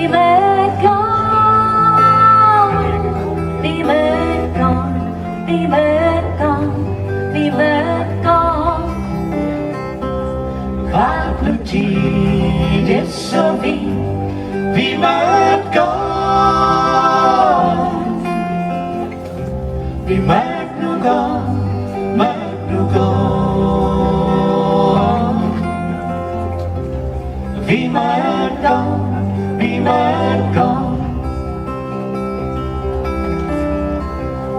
Vi mất con, vi mất con, vi mất con, vi mất con. Và lúc chỉ để sơ vì mất con, vì mất nụ con, mất nụ con, vì mất con, vì mất con.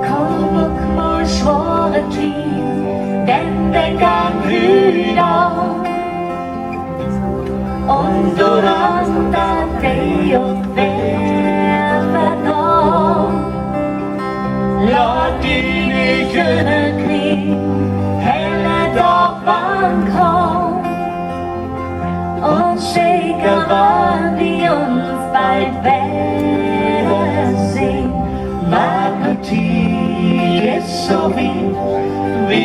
Kommer svåra tid, den kan idag. Und du hast dig och vävat av. Låt dine kønne Kring hela dagen kom und säga vad vi uns bald werden sehen. Magnetik er så vi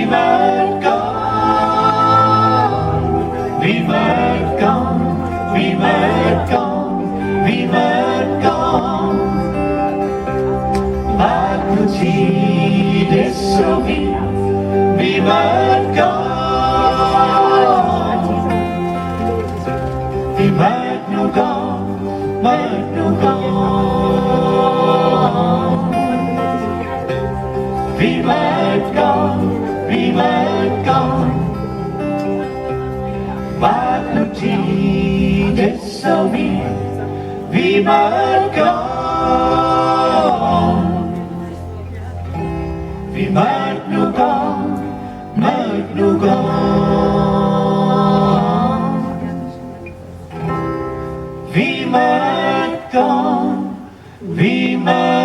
måtte gå, vi måtte gå, vi måtte gå, vi måtte gå. Magnetik er så vi måtte gå, vi måtte nu gå, måtte nu gå. Vi måtte gå, vi måtte gå. Magnetik er så vi måtte gå. Vi måtte nu gå, måtte nu gå. Vi måtte gå, vi måtte